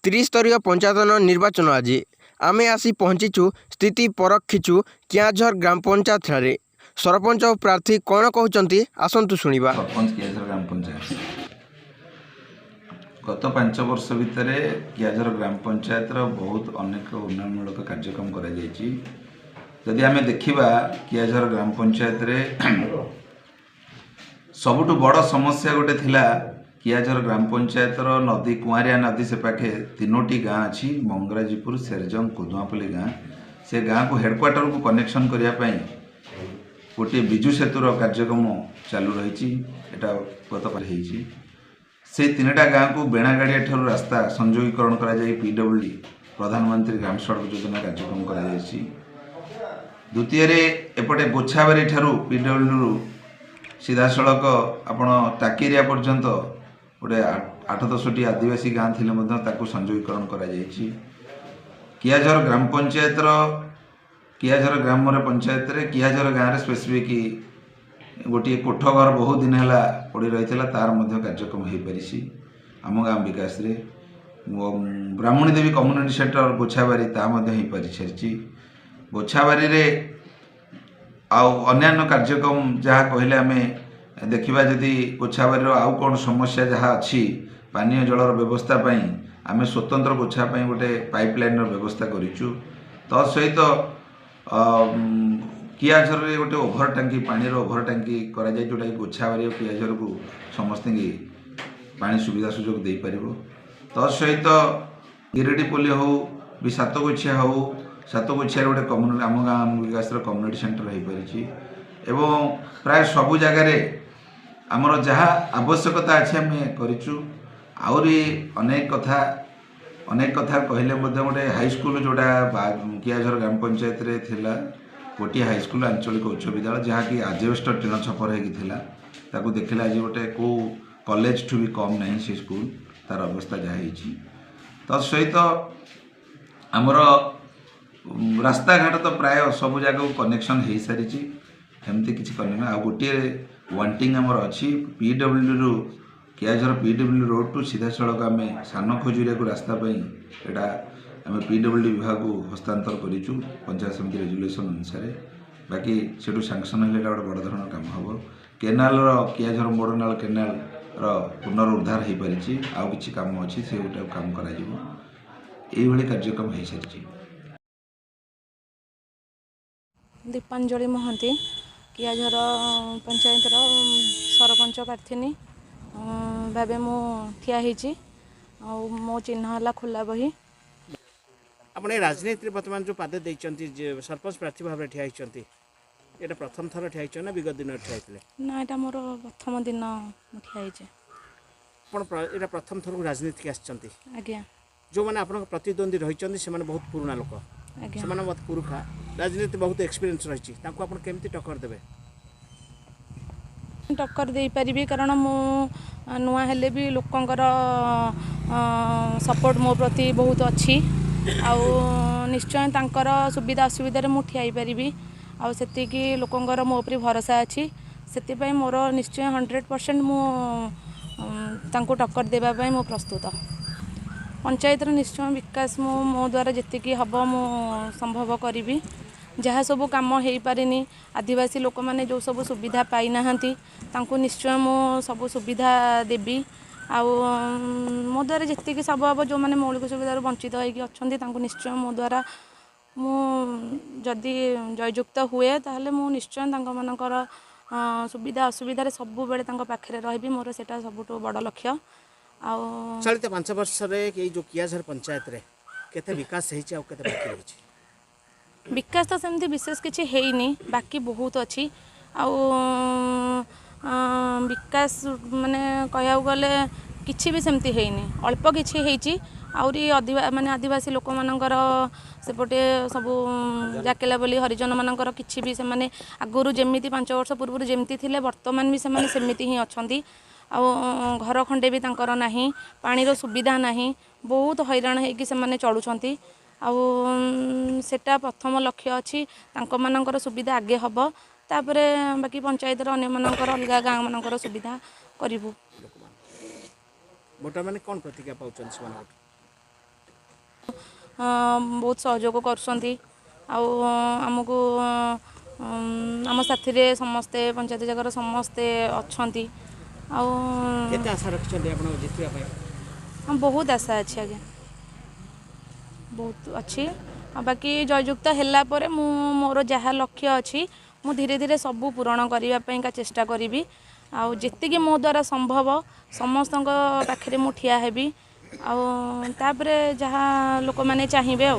त्रिस्तरीय पंचायतन निर्वाचन आज आम आसी पहुँचीचु स्थिति परखिचु कियाझर ग्राम पंचायत ठारे सरपंच और प्रार्थी कौन कहते आसतु शुणा। सरपंच कियाझर ग्राम पंचायत गत 5 वर्ष भितर कियाझर ग्राम पंचायत बहुत अनेक उन्नयनमूलक कार्यक्रम करा आम देखा कियाझर ग्राम पंचायत सबुठ बड़ समस्या गोटे थिला कियाझर ग्राम पंचायत नदी कुआरिया नदी से पाखे 3टी गाँ अच्छी मंगराजीपुर सेरजंग कुदुआपल्ली गाँ से गाँ को हेडक्वार्टर को कनेक्शन करने गोटे विजु सेतुर कार्यक्रम चालू रही गत से 3टा गाँ को बेणागाड़िया ठार रास्ता संयोगीकरण कर पीडब्ल्यूडी प्रधानमंत्री ग्राम सड़क योजना कार्यक्रम कर द्वितीय एपटे गोछाबारी ठारू पीडब्ल्यू सीधा सड़क आपण टाकिरिया पर्यंत गोटे 8-10टी आदिवासी गाँ थी संयोगीकरण कर कियाझर ग्राम पंचायत कियाझर ग्राम पंचायत कियाझर गाँव स्पेसिफिक गोटे कोठ घर बहुत दिन है पड़ रही तार कार्यक्रम हो पारी आम गाँ विकास रे ब्राह्मणी देवी कम्युनिटी सेंटर गोछाबारी पारी सारी गोछाबारी रे अन्य कार्यक्रम जहाँ कहले आम देखा जदि गोछाबारी आउ कौन समस्या जहाँ अच्छी पानीय जलर व्यवस्था आम स्वतंत्र गोछापाई गोटे पाइपलाइन व्यवस्था करूँ तसहित कियाझर रे गोटे ओभर टांकी पानी ओभर टांकी करा जाय जोटा गोछाबारी और कियाझर को समस्त पानी सुविधा सुजोग दे पार तसहित गिरिडीपल्ली हो भी सातगोछिया हो सातगोछिया गोटे कम्युनिटी आम गाँ विकास कम्युनिटी सेंटर हो पारी एवं प्राय सबु जगार आमर जहाँ आवश्यकता अच्छे आम करूँ आहरी अनेक कथा कहले गोटे हाईस्कल जोड़ा कियाझर ग्राम पंचायत रे थिला गोटे हाईस्कल आंचलिक उच्च विद्यालय जहाँकि आजबेस्टर टीन छपर होता देखला आज गोटे कौ कॉलेज ठू भी कम ना से स्कूल तार अवस्था जहाँ तसहित आमर रास्ता घाट तो प्राय सब जगह कनेक्शन हो सारी एमती किसी कनेक्शन आ गोटे वांटिंग आमर अच्छी पीडब्ल्यू कियाझर पीडब्ल्यू रोड टू सीधा सड़क आम सान खजुरिया को रास्ता यहाँ आम पीडब्ल्यू विभाग को हस्तांतर करूँ पंचायत समिति रेजुलेसन अनुसार बाकी से सांक्शन है गोटे बड़ धरण काम हम केनाल कियाझर मोड़नाल केनाल पुनरुद्धार हो पारी आउ कि कम अच्छी से गोटे काम कर कार्यक्रम हो सारी। दीपांजलि महांती कियाझर पंचायत सरपंच प्रार्थी भावे मु ठिया मो चिन्ह है खोला बही। अपने राजनीति बर्तमान जो पाद सरपंच प्रार्थी भाव ठिया ये प्रथम थर ठिया ना विगत दिन ठिया ना यहाँ मोर प्रथम दिन ठिया ये प्रथम थर को राजनीति आज्ञा जो मैंने आप प्रतिद्वंदी रही से बहुत पुराना लोक से मत पुरुखा राजनीति बहुत एक्सपीरियंस रही केमती टक्कर देवे टक्कर दे पारिबी कारण मु नुआ हेले भी लोकंकर सपोर्ट मो प्रति बहुत अच्छी आउ निश्चय तांकर सुविधा असुविधा मु ठिया पारिबी आउ सेतिकी लोकंकर मो उपरि भरोसा अच्छी से मोर निश्चय 100% मु तांको टक्कर देबा पई मु प्रस्तुत पंचायत निश्चय विकास मो द्वारा जी हम मु संभव करी जहाँ सब कम हो पारे आदिवासी लोक मैंने जो सब सुविधा पाई ना निश्चय मु सब सुविधा देवी आउ मो द्वारा जी सब हम जो मैंने मौलिक सुविधा वंचित होती निश्चय मो द्वारा जदि जययुक्त हुए ताहले मु निश्चय मानकर सुविधा असुविधा सब बेले पाखे रही मोर से सबुठ बड़ लक्ष्य। चलित 5 वर्ष जो कियाझर पंचायत रे केते विकास विकास तो सेमती विशेष किसी है बाकी बहुत अच्छी विकास माने कह गले किसी भी सेमती है अल्प किसी आउरी माने आदिवासी लोक मानकर सेपटे सब जाकेला बोली हरिजन मानकर किसी भी से माने आगुरु जेमिति 5 वर्ष पूर्व जेमती थिले वर्तमान भी से सेमिति ही अच्छी घर खंडे भी तांकर नाही पानीर सुविधा नाही बहुत हैरान होगी से चलुंट सेटा प्रथम लक्ष्य अच्छी मानकर सुविधा आगे हम तापरे बाकी पंचायत अन्य मानकर अलग गाँव मानकर सुविधा करूँ। वोटर मैंने कौन प्रतिक्रिया पाँच बहुत सहयोग करुँच आमको आम साथी समस्ते पंचायत जगह समस्ते अच्छा केते आशा रखिछन्ती आपण जितिया पय बहुत आशा अच्छी आगे बहुत अच्छी बाकी जययुक्त है मोर जहाँ लक्ष्य अच्छी मु धीरे धीरे सबू पूरण करने चेष्टा करी आती मो द्वारा संभव समस्त पाखे मु ठिया हेबी आउे जहाँ लोक मैंने चाहिए।